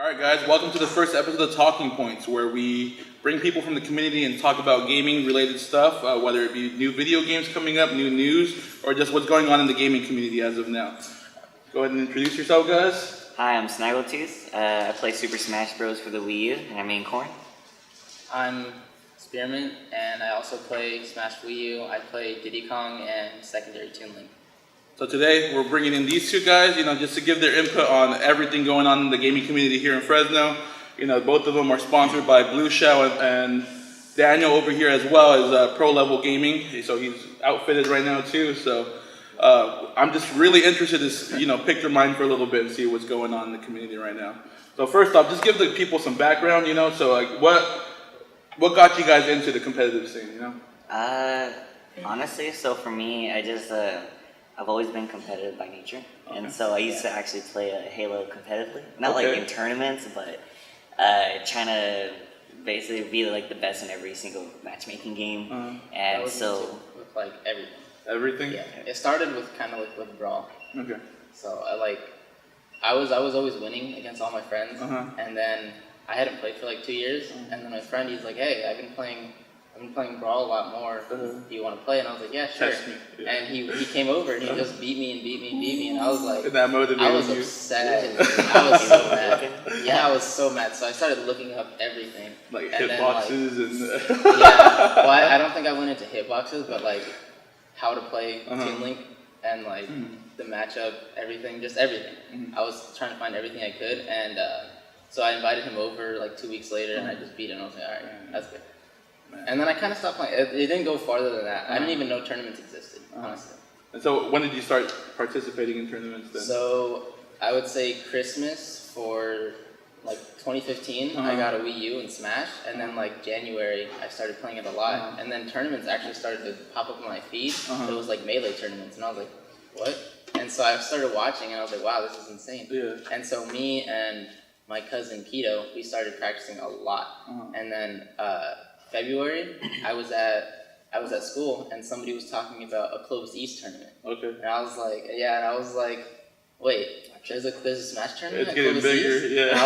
All right, guys, welcome to the first episode of Talking Points, where we bring people from the community and talk about gaming-related stuff, whether it be new video games coming up, new news, or just what's going on in the gaming community as of now. Go ahead and introduce yourself, guys. Hi, I'm Snaggletooth. I play Super Smash Bros. For the Wii U, and I main Corn. I'm Spearmint, and I also play Smash Wii U. I play Diddy Kong and secondary Toon Link. So today, we're bringing in these two guys, just to give their input on everything going on in the gaming community here in Fresno. Both of them are sponsored by Blue Shell, and Daniel over here as well is Pro Level Gaming, so he's outfitted right now too. So I'm just really interested to pick their mind for a little bit and see what's going on in the community right now. So first off, just give the people some background, so like what got you guys into the competitive scene, Honestly, so for me, I've always been competitive by nature, and so I used to actually play Halo competitively. Not like in tournaments, but trying to basically be like the best in every single matchmaking game. And so with like everything. Everything? Yeah. It started with kind of like with Brawl. Okay. So I was always winning against all my friends, and then I hadn't played for like 2 years, and then my friend, he's like, "Hey, I've been playing Brawl a lot more. Do you want to play?" And I was like, "Yeah, sure." Yeah. And he came over and he just beat me, and I was like, that motivated I was you. upset. I was so mad. Yeah, I was so mad. So I started looking up everything, like hitboxes and yeah. Well, I don't think I went into hitboxes, but like how to play Toon Link and like the matchup, everything, just everything. I was trying to find everything I could, and so I invited him over like 2 weeks later, and I just beat him. I was like, all right, that's good. And then I kind of stopped playing. It didn't go farther than that. I didn't even know tournaments existed, honestly. And so when did you start participating in tournaments then? So I would say Christmas for like 2015, I got a Wii U and Smash. And then like January, I started playing it a lot. And then tournaments actually started to pop up on my feed. It was like Melee tournaments. And I was like, what? And so I started watching and I was like, wow, this is insane. Yeah. And so me and my cousin Keto, we started practicing a lot. And then February, I was at school and somebody was talking about a Clovis East tournament. Okay. And I was like, wait, there's a Smash tournament it's getting bigger, East? Yeah. And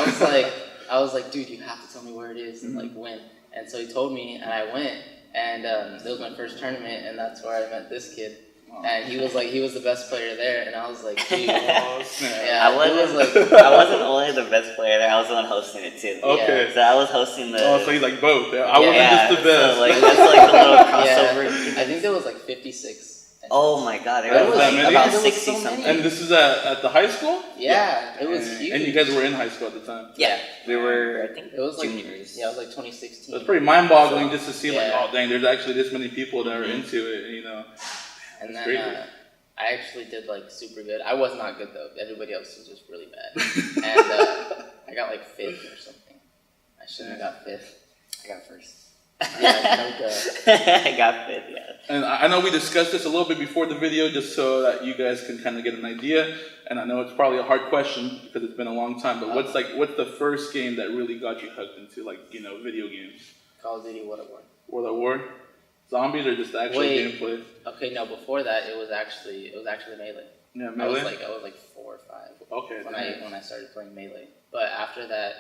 I was like, dude, you have to tell me where it is and like when. And so he told me, and I went, and that was my first tournament, and that's where I met this kid. And he was the best player there, and I was like, dude. I wasn't only the best player there, I was the one hosting it too. Okay. Yeah. So I was hosting the... Oh, so he's like both. I wasn't just the best. So like, that's like the little crossover. I think there was like 56. Oh my god, there was like about 60 something. And this is at the high school? Yeah, it was huge. And you guys were in high school at the time? Yeah, we were, I think it was like juniors. Yeah, it was like 2016. It's pretty mind-boggling just to see like, oh dang, there's actually this many people that are into it, And then I actually did like super good. I was not good though. Everybody else was just really bad. And I got like 5th or something. I shouldn't have got 5th. I got 1st. Yeah, no duh. I got 5th, yeah. And I know we discussed this a little bit before the video just so that you guys can kind of get an idea. And I know it's probably a hard question because it's been a long time, but what's the first game that really got you hooked into video games? Call of Duty World at War. World at War? Zombies or just the actual gameplay? Okay, no, before that it was actually Melee. Yeah, Melee? I was like 4 or 5. Okay. When I started playing Melee. But after that,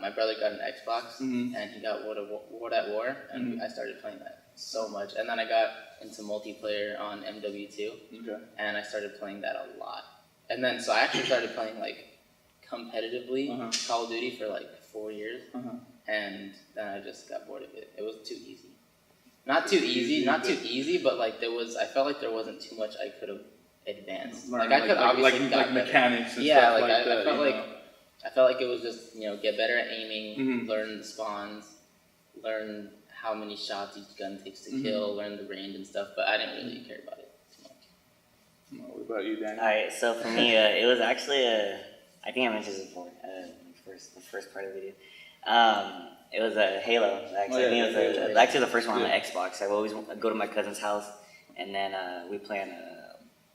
my brother got an Xbox and he got World at War, and I started playing that so much. And then I got into multiplayer on MW2, and I started playing that a lot. And then so I actually started playing like competitively Call of Duty for like 4 years, and then I just got bored of it. It was too easy. Not too easy, but like I felt like there wasn't too much I could have advanced. Like I could obviously like mechanics and stuff like that. I felt like it was just get better at aiming, learn the spawns, learn how many shots each gun takes to kill, learn the range and stuff. But I didn't really care about it too much. What about you, Daniel? All right, so for me, it was actually I think I mentioned this before, the first part of the video. It was a Halo, actually. I think it was actually the first one on the Xbox. I would always go to my cousin's house, and then we play on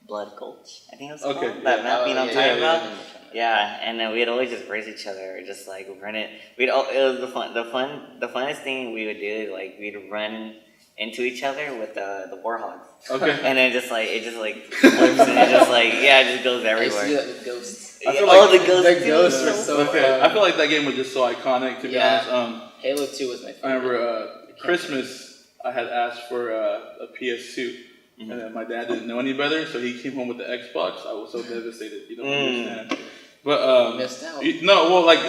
Blood Gulch, I think it was called. That map, I'm talking about? Yeah, and then we'd always just race each other, just like run it. It was the funnest thing we would do is like we'd run into each other with the warhogs. Okay. And then it just flips and it just goes everywhere. I used to do that with ghosts. I feel Oh, like the ghosts. The ghosts were so okay. fun. I feel like that game was just so iconic. To be honest, Halo 2 was my favorite. I remember Christmas. I had asked for a PS2, and then my dad didn't know any better, so he came home with the Xbox. I was so devastated. You don't understand. But missed out. No, well, like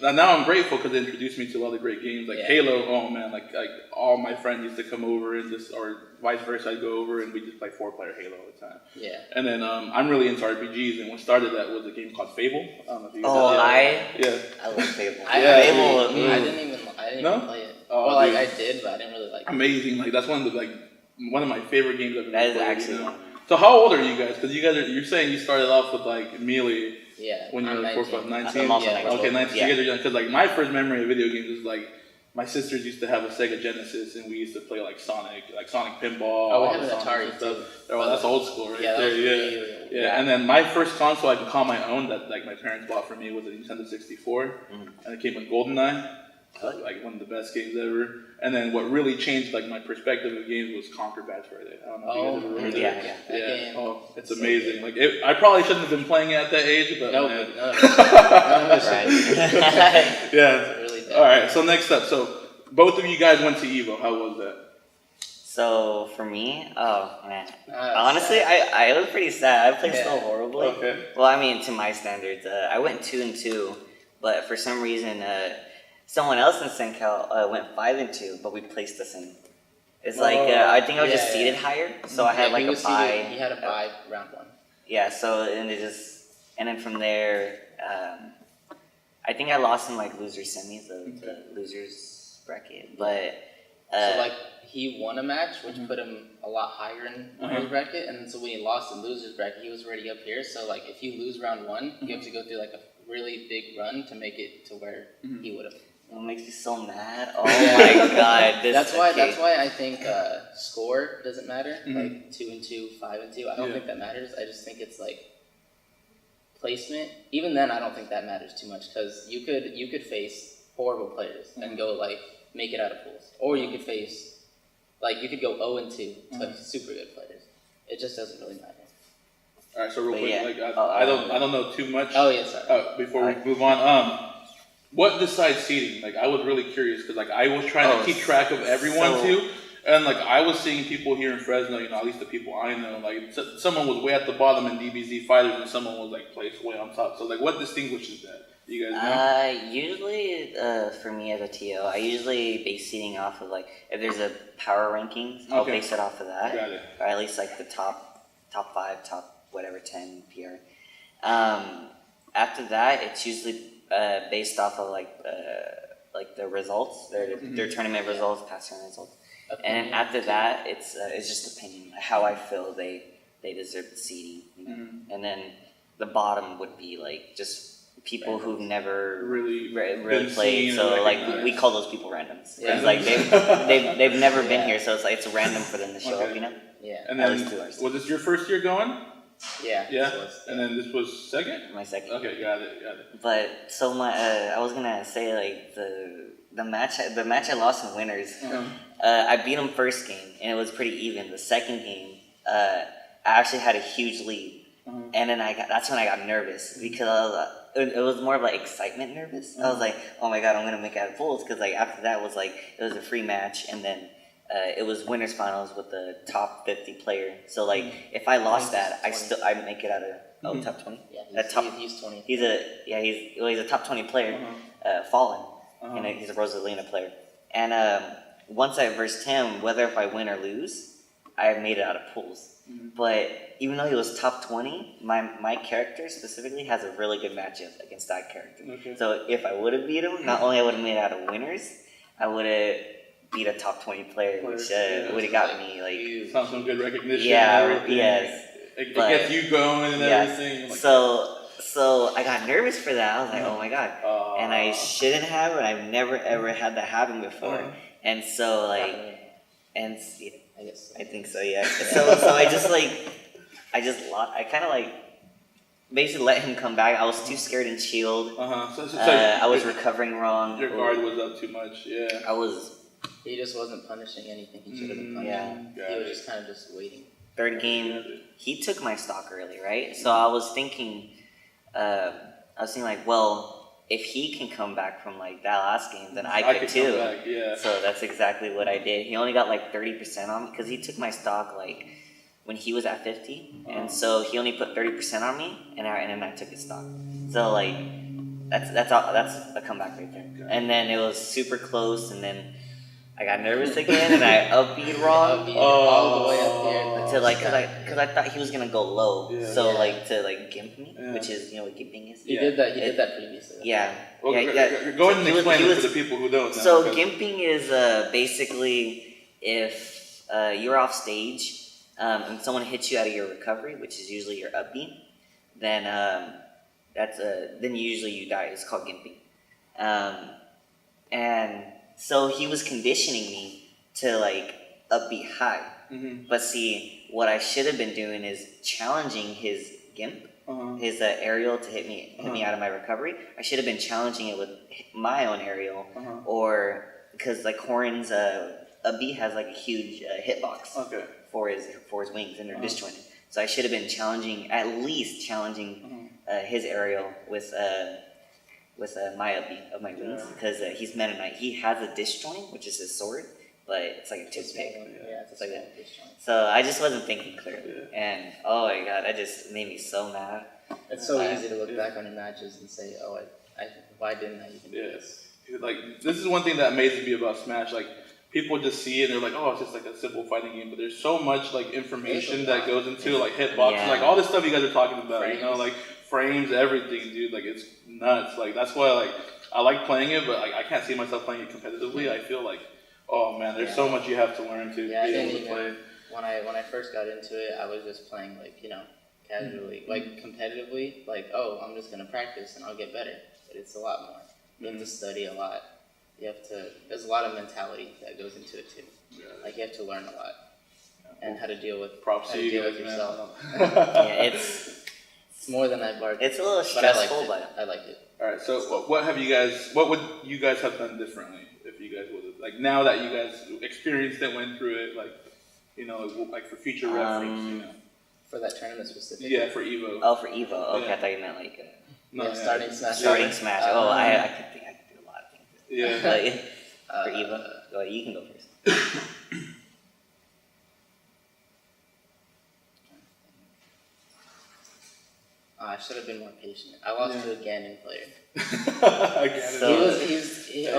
now I'm grateful because they introduced me to a lot of great games, like Halo. Oh man, like all my friends used to come over and just, or vice versa, I'd go over and we just play 4-player Halo all the time. Yeah. And then I'm really into RPGs, and what started that was a game called Fable. I don't know if you guys I love Fable. I didn't even play it. Oh, well, like I did, but I didn't really like it. Amazing! Like that's one of my favorite games I've ever played. That is actually. So how old are you guys? Because you're saying you started off with like Melee. Yeah. When you were 19. I'm also 19. Okay, 19. Yeah. Because like my first memory of video games is like my sisters used to have a Sega Genesis, and we used to play like Sonic Pinball. Oh, we had an Atari stuff. Oh, that's old school, right? Yeah, there. Yeah. And then my first console I can call my own that like my parents bought for me was a Nintendo 64, and it came with GoldenEye. Like one of the best games ever. And then what really changed like my perspective of games was Conquer Bad Friday. I don't know if you guys ever heard of it. Yeah. Oh, it's amazing. Like I probably shouldn't have been playing it at that age, but no, man. Yeah. Really All right. So next up, so both of you guys went to EVO. How was that? So for me, oh man, honestly, I was pretty sad. I played so horribly. Okay. Well, I mean, to my standards, I went 2-2, but for some reason, someone else in SenCal went 5-2, but we placed the same. It's like I think I was just seated higher, so I had like a bye. He had a bye round 1. Yeah. So and then from there, I think I lost in like loser semis, the losers bracket, but. So like he won a match, which put him a lot higher in his bracket, and so when he lost in losers bracket, he was already up here. So like if you lose round 1, you have to go through like a really big run to make it to where he would have. It makes me so mad. Oh my god! That's why I think score doesn't matter. Like 2-2, 5-2. I don't think that matters. I just think it's like placement. Even then, I don't think that matters too much because you could face horrible players and go like make it out of pools, or you could face like you could go 0-2 to super good players. It just doesn't really matter. All right. So real quick, like I don't know too much. Oh yeah, sorry. Before we move on, what decides seeding? Like I was really curious because like I was trying to keep track of everyone too, and like I was seeing people here in Fresno, at least the people I know, like someone was way at the bottom in DBZ fighters, and someone was like placed way on top. So like, what distinguishes that? Do you guys know? Usually, for me as a TO, I usually base seeding off of like if there's a power rankings, I'll base it off of that, Got it. or at least like the top 5, top whatever 10 PR. After that, it's usually based off of like the results, their tournament results, past tournament results, and then after that, it's just opinion, how I feel they deserve the seeding, and then the bottom would be like just people who've never really played. So like we call those people randoms. It's like they've never been here, so it's like it's random for them to show up, Yeah. And then was this your first year going? Yeah. And then this was second? My second. Okay, got it. But so I was gonna say like the match I lost in winners. I beat them first game and it was pretty even. The second game, I actually had a huge lead, and then that's when I got nervous because it was more of like excitement nervous. I was like, oh my god, I'm gonna make it out of pools because like after that was like it was a free match and then. It was winners finals with the top 50 player. So like, if I lost that, I'd make it out of top 20. Yeah, he's 20. He's a top 20 player, fallen, and he's a Rosalina player. And once I versed him, whether if I win or lose, I made it out of pools. But even though he was top 20, my character specifically has a really good matchup against that character. Okay. So if I would have beat him, not only I would have made it out of winners, I would have beat a top 20 player, which would have got me like some good recognition. Yeah, and everything. yes. It gets you going and everything. Like, so I got nervous for that. I was like, oh my god, and I shouldn't have, and I've never ever had that happen before. And so like, and yeah, I think so. Yeah. So I kind of like basically let him come back. I was too scared and chilled. I was recovering wrong. Your guard was up too much. Yeah. He just wasn't punishing anything he should have been punishing. Yeah. He was just kind of just waiting. Third game, he took my stock early, right? So I was thinking, I was thinking like, well, if he can come back from like that last game, then I could too. Come back, yeah. So that's exactly what I did. He only got like 30% on me because he took my stock like when he was at 50, and so he only put 30% on me, and then I took his stock. So like that's a comeback right there. Okay. And then it was super close, and then I got nervous again, and I upbeat wrong. All the way up here. To like, cause I thought he was gonna go low, Yeah. so like to like gimp me, Yeah. which is what gimping is. He did that. He did that previously. Yeah. Well, yeah. go ahead and So explain it to the people who don't know. So gimping is basically if you're off stage and someone hits you out of your recovery, which is usually your upbeat, then then usually you die. It's called gimping, and so he was conditioning me to like upbeat high. Mm-hmm. But see, what I should have been doing is challenging his gimp, his aerial to hit me out of my recovery. I should have been challenging it with my own aerial, or because like Horan's upbeat has like a huge hitbox for his wings, and they're disjointed. So I should have been at least challenging his aerial with my upbeat of my wings, because he's Mennonite. He has a disjoint, which is his sword, but it's like a toothpick. Yeah, it's like that. So I just wasn't thinking clearly, and oh my god, that just made me so mad. It's so easy to look back on your matches and say, "Oh, why didn't I even do this?" Like this is one thing that amazes me about Smash. Like people just see it and they're like, "Oh, it's just like a simple fighting game," but there's so much like information that goes into like hitboxes, like all this stuff you guys are talking about. Frames. You know, like frames, everything, dude. Like it's nuts. Like that's why like I like playing it, but like, I can't see myself playing it competitively. I feel like, oh man, there's so much you have to learn to be able to play. When I first got into it, I was just playing like casually, like competitively. Like, oh, I'm just gonna practice and I'll get better. But it's a lot more. You have to study a lot. There's a lot of mentality that goes into it too. Yeah. Like you have to learn a lot and how to deal with yourself. It's more than I bargained. It's a little stressful, but I liked it. All right, so what would you guys have done differently if you guys would have, like now that you guys experienced it, went through it, like like for future reference, For that tournament specifically. Yeah, for EVO. Oh, for EVO. Okay, yeah. I thought you meant like. Starting Smash. Starting Smash. I could think I could do a lot of things. Yeah. For EVO, go ahead, you can go first. I should have been more patient. I lost to a Ganon player.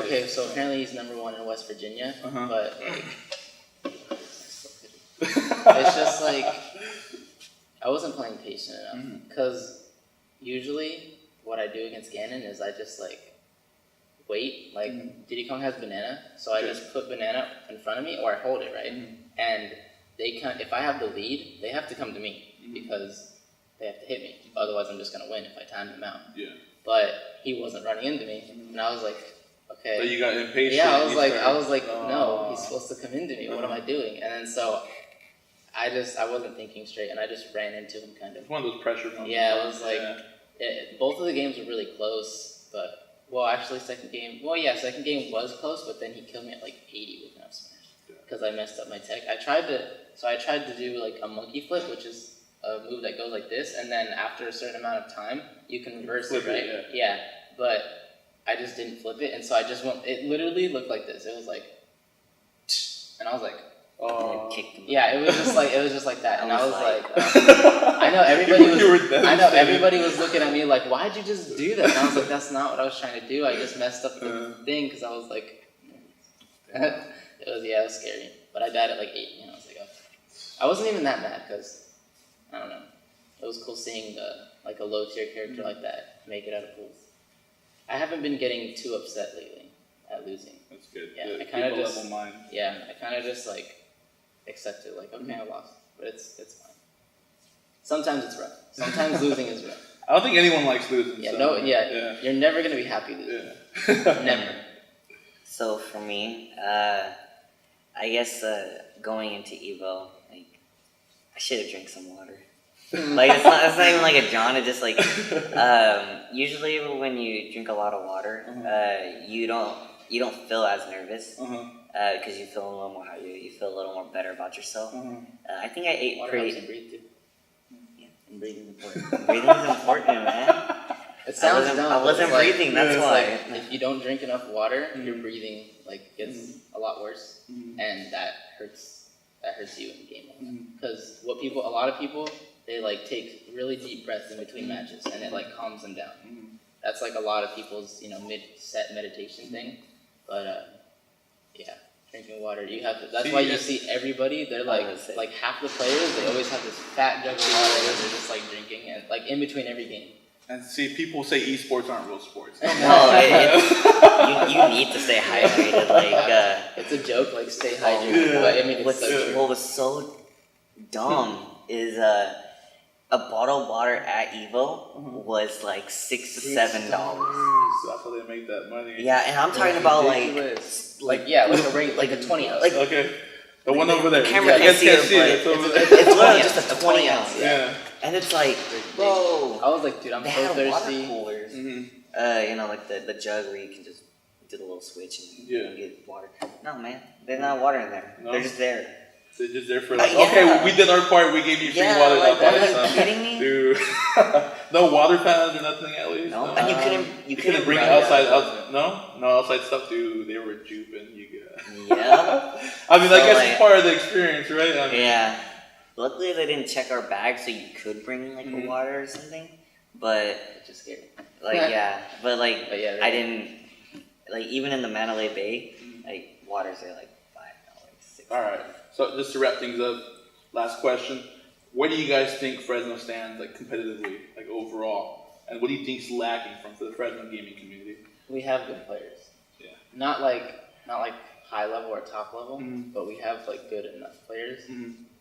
Okay, so apparently he's #1 in West Virginia, but like, it's just like I wasn't playing patient enough, because usually what I do against Ganon is I just like wait. Like Diddy Kong has banana, so I just put banana in front of me, or I hold it right, and they can. If I have the lead, they have to come to me because they have to hit me. Otherwise, I'm just gonna win if I time them out. Yeah. But he wasn't running into me, and I was like, okay. So you got impatient. Yeah, I was like, no, he's supposed to come into me. What am I doing? And then so I wasn't thinking straight, and I just ran into him kind of. It's one of those pressure moments. Yeah, it was like both of the games were really close, but actually second game was close, but then he killed me at like 80 with enough smash because I messed up my tech. I tried to do like a monkey flip, which is a move that goes like this, and then after a certain amount of time, you can reverse it, right? Yeah, but I just didn't flip it, and so I just went. It literally looked like this. It was like, and I was like, oh, yeah, it was just like that, and I was like, I know everybody was looking at me like, why'd you just do that? And I was like, that's not what I was trying to do. I just messed up the thing because I was like, it was scary, but I died at like 8. I was like, oh. I wasn't even that mad because. I don't know. It was cool seeing a low tier character like that make it out of pools. I haven't been getting too upset lately at losing. That's good. Yeah, good. I kind of just level mind. Yeah, I kind of just like accept it. Like, okay, I lost, but it's fine. Sometimes it's rough. Sometimes losing is rough. I don't think anyone likes losing. Yeah, so. You're never gonna be happy losing. Yeah. Never. So for me, I guess going into EVO. I should have drank some water. Like it's not even like a John. It's just like usually when you drink a lot of water, you don't feel as nervous because you feel a little more you feel a little more better about yourself. I think I ate water pretty. helps you breathe too. Yeah, Breathing's important. Breathing's important, man. It sounds I dumb. wasn't but it's breathing, that's it's why. Like, if you don't drink enough water, your breathing like gets a lot worse, and that hurts. That hurts you in game mode. Because a lot of people, they like take really deep breaths in between matches, and it like calms them down. That's like a lot of people's mid-set meditation thing. But yeah, drinking water. You have to. That's why you see everybody. They're like half the players. They always have this fat jug of water that they're just like drinking, and like in between every game. And see, people say esports aren't real sports. No, you need to stay hydrated. Like it's a joke, like stay hydrated. But I mean, it's what was so dumb is a bottle of water at EVO was like $6 to $7. That's how they make that money. Yeah, and I'm talking about like a 20 ounce. Like, okay. The one over there. The camera can't see it, but it's literally just a 20 ounce. Yeah. And it's like, bro. I was like, dude, I'm so thirsty. Water coolers. Like the jug where you can just do the little switch and get water. No, man, there's not water in there. No? They're just there. They're just there for like, okay, we did our part. We gave you free water. Like, are you kidding me? Dude. No water fountains or nothing at least. No, and you couldn't bring outside. No outside stuff. Dude, they were juping you guys. Yeah. I mean, I guess it's part of the experience, right? I mean, yeah. Luckily, they didn't check our bag, so you could bring like a water or something. But it just scared me. But I didn't like even in the Mandalay Bay, like waters are like $5, $6. All right. So just to wrap things up, last question: where do you guys think Fresno stands, like competitively, like overall, and what do you think's lacking for the Fresno gaming community? We have good players. Yeah. Not like high level or top level, but we have like good enough players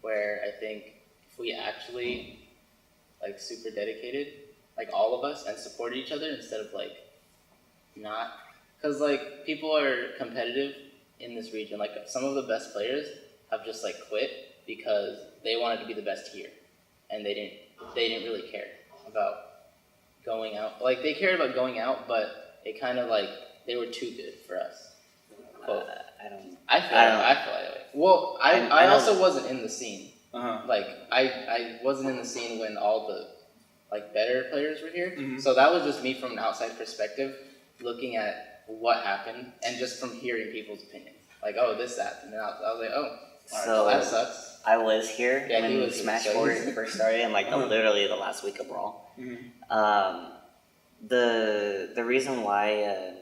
where I think if we actually like super dedicated, like all of us, and supported each other instead of like not, because like people are competitive in this region. Like some of the best players have just like quit because they wanted to be the best here, and they didn't really care about going out. Like they cared about going out, but it kind of like they were too good for us. I feel that way. Well, I also wasn't in the scene. Like I wasn't in the scene when all the like better players were here. So that was just me from an outside perspective, looking at what happened and just from hearing people's opinions. Like, oh, this, that, and then I was like, oh, so that sucks. I was here when Smash 4 first started, and like literally the last week of Brawl. The reason why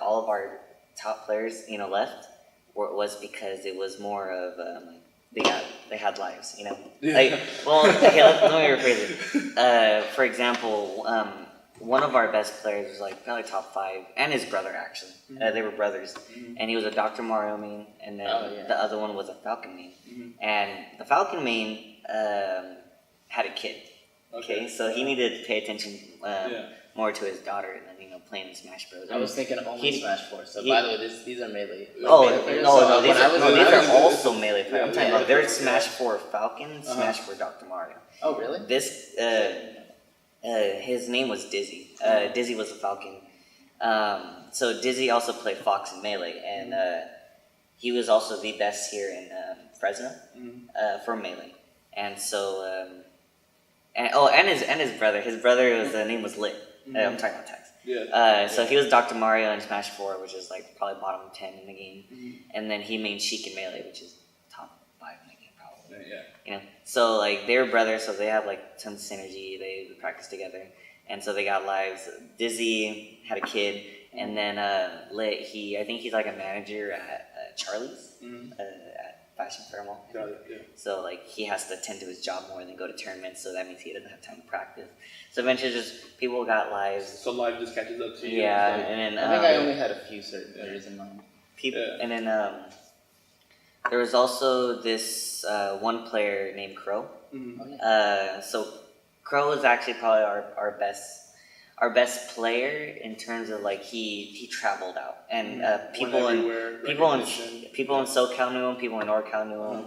all of our top players left was because it was more of they had lives, Like, well, okay, let me rephrase it. For example, one of our best players was like probably top 5, and his brother actually. They were brothers, and he was a Dr. Mario main, and then the other one was a Falcon main. And the Falcon main had a kid. Okay, so he needed to pay attention more to his daughter than playing Smash Bros. I was thinking only Smash 4. So by the way, these are melee. These are also melee players. I'm talking about their Smash 4 Falcon, Smash 4 Dr. Mario. Oh really? This his name was Dizzy. Dizzy was a Falcon. So Dizzy also played Fox in melee, and he was also the best here in Fresno for melee. And so and his brother. His brother name was Lit. I'm talking about Tex. So he was Dr. Mario in Smash 4, which is like probably bottom 10 in the game, and then he made Sheik in melee, which is top 5 in the game probably. So like they were brothers, so they have like tons of synergy. They practice together, and so they got lives. Dizzy had a kid, and then Lit. I think he's like a manager at Charlie's at Fashion Thermal. So like he has to attend to his job more than go to tournaments, so that means he doesn't have time to practice. So eventually, just people got lives. So live just catches up to you. Yeah, and then I think I only had a few certain players in mind. And then there was also this one player named Crow. So Crow was actually probably our best player in terms of like he traveled out, and people in SoCal knew him, people in NorCal knew him.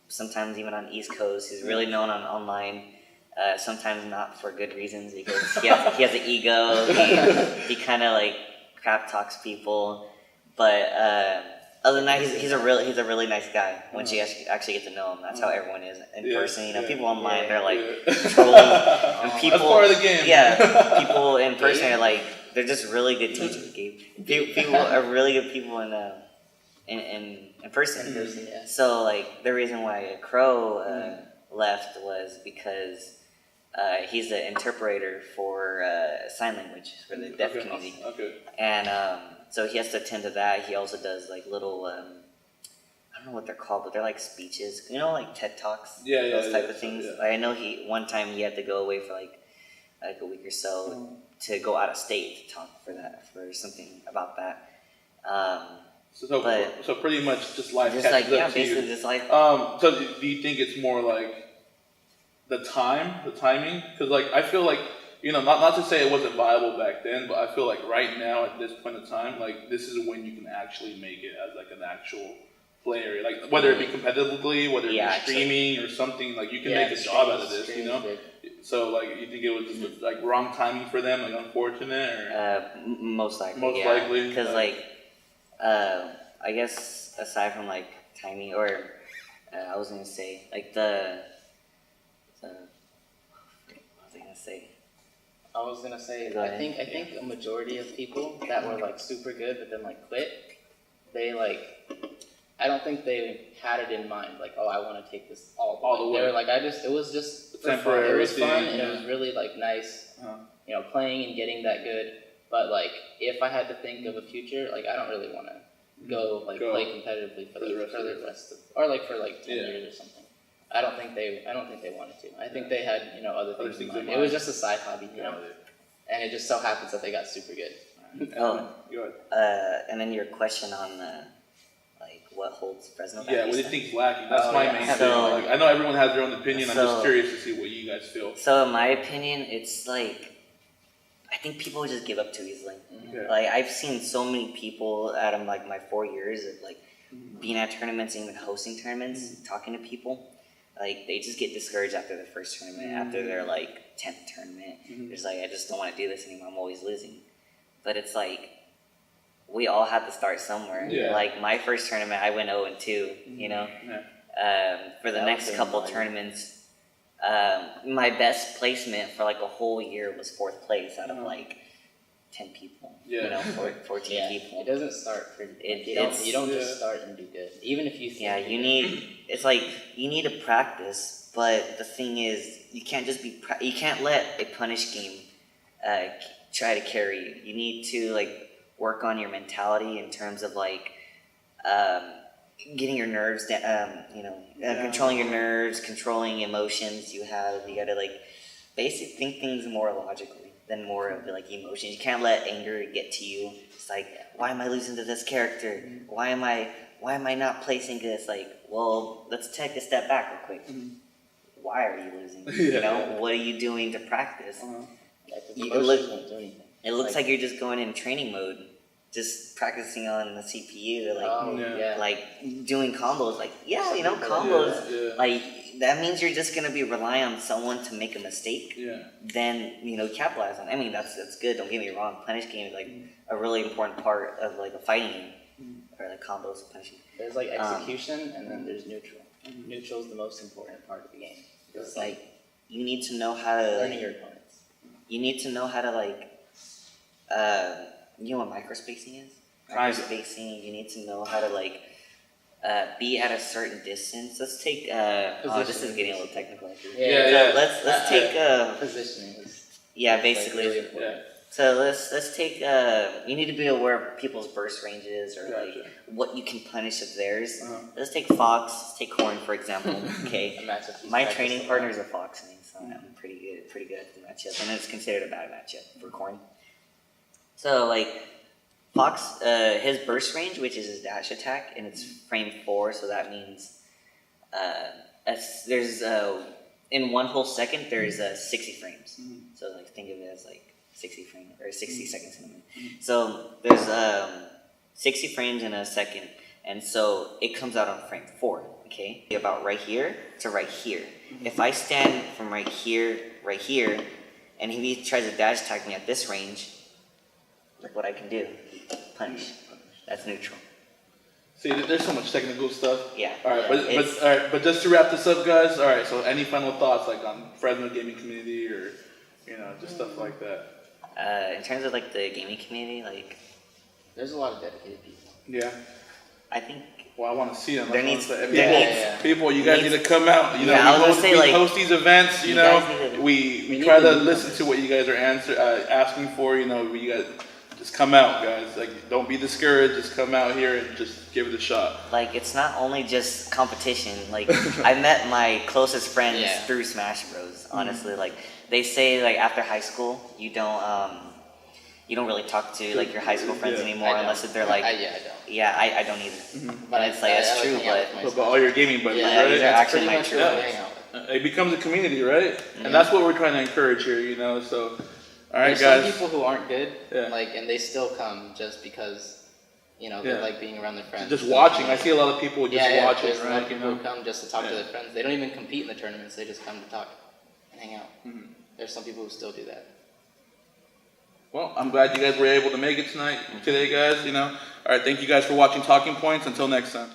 Sometimes even on East Coast, he's really known online. Sometimes not for good reasons, because he has an ego. He kind of like crap talks people, but other than that, he's a really nice guy. Once you actually get to know him, that's how everyone is in person. You know, people online they're like trolls, and people. That's part of the game. Yeah, people in person are like they're just really good teachers. People are really good people in person. Yeah. So like the reason why Crow left was because he's the interpreter for sign language for the deaf community. Okay. And so he has to attend to that. He also does like little, I don't know what they're called, but they're like speeches. You know, like TED Talks? Those type of things. Yeah. Like, I know one time he had to go away for like a week or so to go out of state to talk for something about that. So pretty much just life Just catches like, up to basically you. just like... So do you think it's more like the timing? Because like I feel like, you know, not to say it wasn't viable back then, but I feel like right now at this point in time, like this is when you can actually make it as like an actual player, like whether it be competitively, whether it be streaming or something, like you can make a job out of this, you know. So like you think it was just like wrong timing for them, like unfortunate, or most likely, most likely, because I guess aside from like timing, or I was gonna say like what was I gonna say? I was gonna say, I think a majority of people that were like super good but then like quit, they like, I don't think they had it in mind like, oh, I want to take this all the way. They were like, it was just temporary. It was fun and it was really like nice, you know, playing and getting that good. But like, if I had to think of a future, like I don't really want to go play competitively for the rest of, or like for like 10 years or something. I don't think they wanted to. I think they had, you know, other things in mind. It was just a side hobby, you know, and it just so happens that they got super good. And then your question on like what holds Fresno back. Yeah, what do you think's lacking? That's my main thing. Like, I know everyone has their own opinion. I'm just curious to see what you guys feel. So in my opinion, it's like I think people just give up too easily. Okay. Like I've seen so many people out of like my 4 years of like being at tournaments and even hosting tournaments, talking to people. Like, they just get discouraged after their first tournament, after their, like, 10th tournament. They're just like, I just don't want to do this anymore, I'm always losing. But it's like, we all have to start somewhere. Yeah. Like, my first tournament, I went 0-2, you know? For the next couple tournaments, my best placement for, like, a whole year was 4th place out of, like, 10 people. You know, 14 people. It doesn't start pretty good. You don't just start and do good. Even if you think it's like, you need to practice, but the thing is, you can't just you can't let a punish game try to carry you. You need to, like, work on your mentality in terms of, like, getting your nerves down, controlling your nerves, controlling emotions you have. You gotta, like, basically think things more logically than more of like emotions. You can't let anger get to you. It's like, why am I losing to this character? Why am I not placing this? Like, well, let's take a step back real quick. Why are you losing? You know, what are you doing to practice? It looks like you're just going in training mode, just practicing on the CPU, like doing combos. Like, combos. Like, that means you're just gonna be relying on someone to make a mistake. Then capitalize on it. I mean, that's good. Don't get me wrong. Punish game is like a really important part of like a fighting game, or like combos, punishing. There's like execution, and then there's neutral. Neutral is the most important part of the game. It's like you need to know how to learning your opponents. You need to know how to like, you know what microspacing is? Microspacing. You need to know how to like. Be at a certain distance. Let's take. This is getting a little technical. Let's take. Positioning. Basically. Really important. So let's take. You need to be aware of people's burst ranges or like what you can punish of theirs. Let's take Fox. Let's take Corn for example. Okay. My training partner is a Fox, so I'm pretty good at the matchup, and it's considered a bad matchup for Corn. So like. Fox, his burst range, which is his dash attack, and it's frame 4, so that means there's in one whole second there's 60 frames. So like think of it as like 60 frames or 60 seconds in a minute. So there's 60 frames in a second, and so it comes out on frame 4. Okay, about right here to right here. If I stand from right here, and he tries to dash attack me at this range, look what I can do. Punish. That's neutral. See, there's so much technical stuff. Yeah. All right, but just to wrap this up, guys. All right. So, any final thoughts, like on Fresno gaming community, or just stuff like that? In terms of like the gaming community, like There's a lot of dedicated people. Yeah. I think Well, I want to see them. There needs- People, you guys need to come out. You know, Yeah, I was we gonna say, like, host these events. You you know, guys need to- we need try to to do listen this. to what you guys are asking for. You know, you guys just come out, guys. Like, don't be discouraged. Just come out here and just give it a shot. like it's not only just competition. Like I met my closest friends Yeah. through Smash Bros. Honestly, like they say, like after high school, you don't really talk to like your high school friends Yeah. anymore I unless don't. if they're like, I don't. yeah, I don't either. But And it's like that's true, hang out but with But all your gaming buddies, Yeah, these are right? actually pretty my much true who I friends. hang out with. It becomes a community, right? Mhm. And that's what we're trying to encourage here. You know, so all right, There's guys. some people who aren't good, Yeah. like, and they still come just because, they Yeah. like being around their friends. Just watching. I see a lot of people just Yeah, watching, there's a lot right? of You people know. who come just to talk to Yeah. their friends. They don't even compete in the tournaments. They just come to talk and hang out. Mhm. There's some people who still do that. Well, I'm glad you guys were able to make it today, guys. You know. All right, thank you guys for watching Talking Points. Until next time.